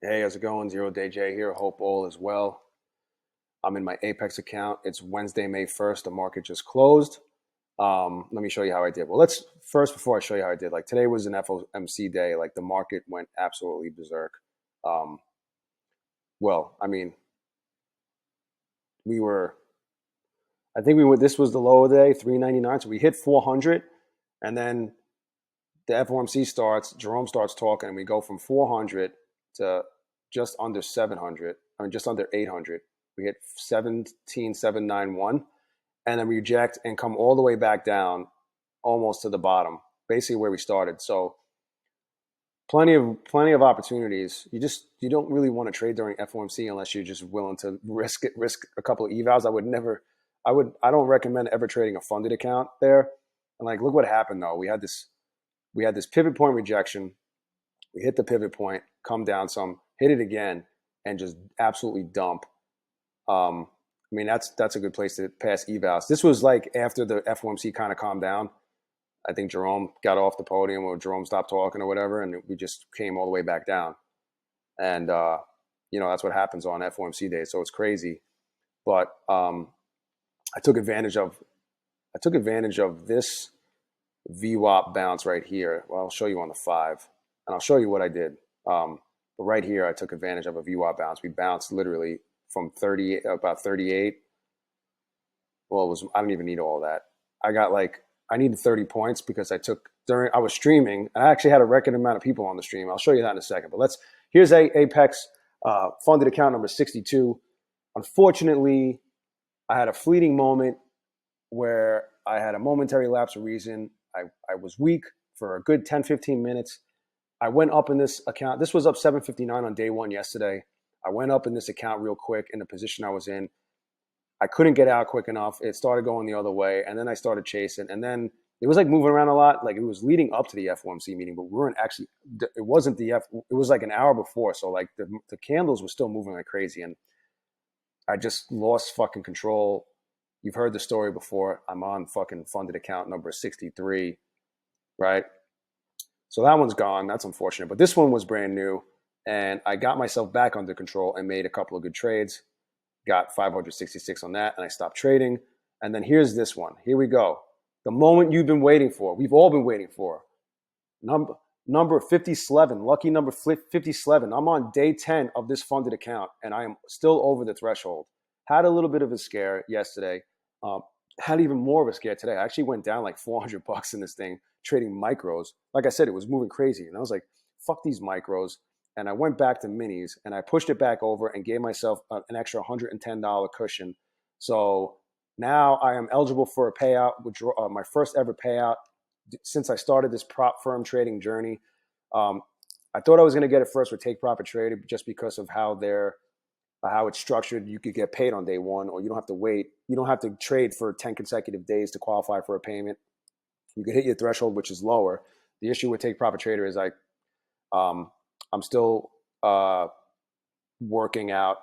Hey, how's it going? Zero Day J here. Hope all is well. I'm in my Apex account. It's Wednesday, May 1st. The market just closed. Let me show you how I did. Well, let's first, before I show you how I did, like today was an FOMC day. Like the market went absolutely berserk. Um, well, I mean, we were, I think we were, this was the low of the day, 399. So we hit 400 and then the FOMC starts, Jerome starts talking, and we go from 400 to just under 700. I mean, just under 800. We hit 17,791, and then we reject and come all the way back down, almost to the bottom, basically where we started. So plenty of opportunities. You don't really want to trade during FOMC unless you're just willing to risk a couple of evals. I don't recommend ever trading a funded account there. And like, look what happened though. We had this pivot point rejection. We hit the pivot point, come down some, hit it again, and just absolutely dump. I mean, that's a good place to pass evals. This was like after the FOMC kind of calmed down. I think Jerome got off the podium, or Jerome stopped talking or whatever, and we just came all the way back down. And that's what happens on FOMC days. So it's crazy. But I took advantage of this VWAP bounce right here. Well, I'll show you on the 5, and I'll show you what I did. But right here, I took advantage of a VWAP bounce. We bounced literally from about 38. Well, I don't even need all that. I needed 30 points because I was streaming. I actually had a record amount of people on the stream. I'll show you that in a second. But here's Apex funded account number 62. Unfortunately, I had a fleeting moment where I had a momentary lapse of reason. I was weak for a good 10, 15 minutes. I went up in this account. This was up 759 on day one yesterday. I went up in this account real quick in the position I was in. I couldn't get out quick enough. It started going the other way, and then I started chasing. And then it was like moving around a lot. Like it was leading up to the FOMC meeting, but we weren't actually. It wasn't it was like an hour before. So like the candles were still moving like crazy, and I just lost fucking control. You've heard the story before. I'm on fucking funded account number 63, right? So that one's gone. That's unfortunate. But this one was brand new, and I got myself back under control and made a couple of good trades. Got 566 on that, and I stopped trading. And then here's this one. Here we go. The moment you've been waiting for. We've all been waiting for. Number 57, lucky number 57. I'm on day 10 of this funded account, and I am still over the threshold. Had a little bit of a scare yesterday. Had even more of a scare today. I actually went down like $400 in this thing, trading micros. Like I said, it was moving crazy. And I was like, fuck these micros. And I went back to minis, and I pushed it back over and gave myself an extra $110 cushion. So now I am eligible for a payout, my first ever payout since I started this prop firm trading journey. I thought I was going to get it first with Take Profit Trader just because of how it's structured. You could get paid on day one, or you don't have to wait. You don't have to trade for 10 consecutive days to qualify for a payment. You could hit your threshold, which is lower. The issue with Take Profit Trader is I'm still working out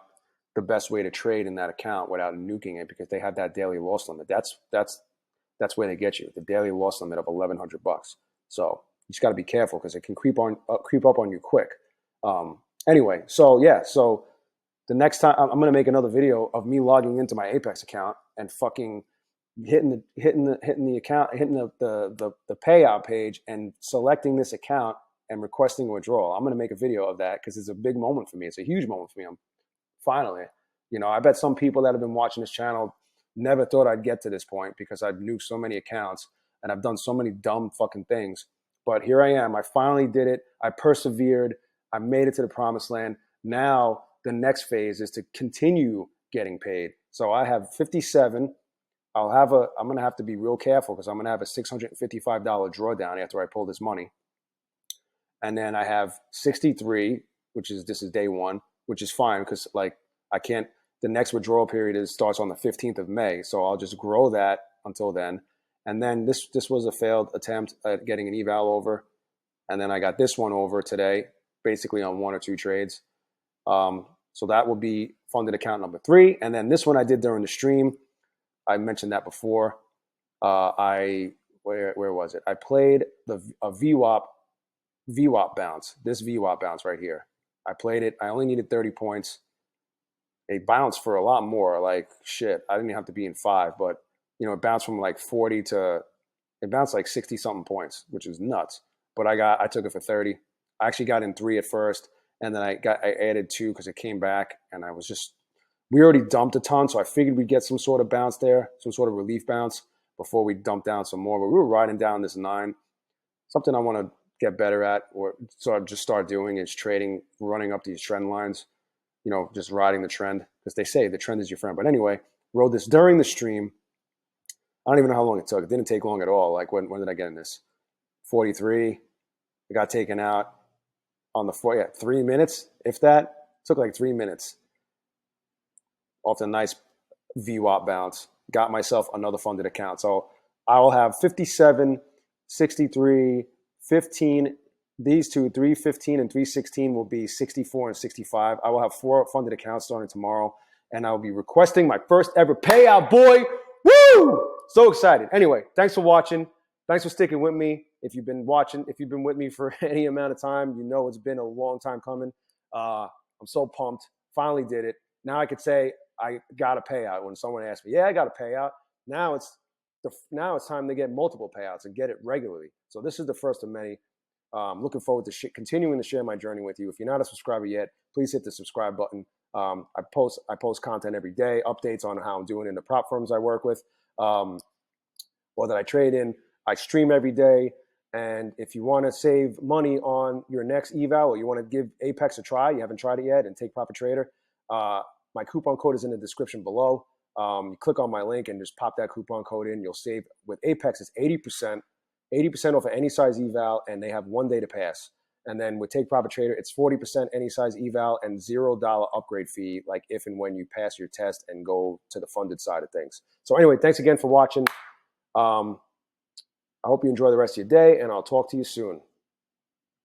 the best way to trade in that account without nuking it, because they have that daily loss limit. That's where they get you, the daily loss limit of $1,100. So you just got to be careful because it can creep up on you quick. Anyway, so the next time I'm going to make another video of me logging into my Apex account and fucking hitting the account, hitting the payout page and selecting this account and requesting a withdrawal. I'm going to make a video of that because it's a big moment for me. It's a huge moment for me. I'm finally, I bet some people that have been watching this channel never thought I'd get to this point because I've nuked so many accounts and I've done so many dumb fucking things. But here I am. I finally did it. I persevered. I made it to the promised land. Now the next phase is to continue getting paid. So I have 57. I'm going to have to be real careful because I'm going to have a $655 drawdown after I pull this money. And then I have 63, this is day one, which is fine because the next withdrawal period starts on the 15th of May. So I'll just grow that until then. And then this was a failed attempt at getting an eval over. And then I got this one over today, basically on one or two trades. So that will be funded account number 3. And then this one I did during the stream. I mentioned that before. Where was it? I played a VWAP bounce, this VWAP bounce right here. I played it. I only needed 30 points. It bounced for a lot more. Like, shit, I didn't even have to be in 5, but, you know, it bounced from like 40 to, it bounced like 60 something points, which is nuts. But I took it for 30. I actually got in 3 at first, and then I added 2 because it came back, and we already dumped a ton, so I figured we'd get some sort of bounce there, some sort of relief bounce before we dump down some more. But we were riding down this 9. Something I want to get better at, or just start doing, is trading, running up these trend lines, you know, just riding the trend, because they say the trend is your friend. But anyway, rode this during the stream. I don't even know how long it took. It didn't take long at all. Like, when did I get in this? 43. It got taken out on the 4. Yeah, 3 minutes, if that. It took like 3 minutes. Off a nice VWAP bounce. Got myself another funded account. So I will have 57, 63, 15. These two, 315 and 316, will be 64 and 65. I will have 4 funded accounts starting tomorrow, and I'll be requesting my first ever payout, boy. Woo! So excited. Anyway, thanks for watching. Thanks for sticking with me. If you've been watching, if you've been with me for any amount of time, you know it's been a long time coming. I'm so pumped. Finally did it. Now I could say I got a payout when someone asks me, yeah, I got a payout. Now it's time to get multiple payouts and get it regularly. So this is the first of many. Looking forward to continuing to share my journey with you. If you're not a subscriber yet, please hit the subscribe button. I post content every day, updates on how I'm doing in the prop firms I work with, or that I trade in. I stream every day. And if you want to save money on your next eval, or you want to give Apex a try, you haven't tried it yet, and take Profit Trader, my coupon code is in the description below. You click on my link and just pop that coupon code in. You'll save. With Apex, it's 80%. 80% off of any size eval, and they have 1 day to pass. And then with Take Profit Trader, it's 40% any size eval and $0 upgrade fee, like if and when you pass your test and go to the funded side of things. So anyway, thanks again for watching. I hope you enjoy the rest of your day, and I'll talk to you soon.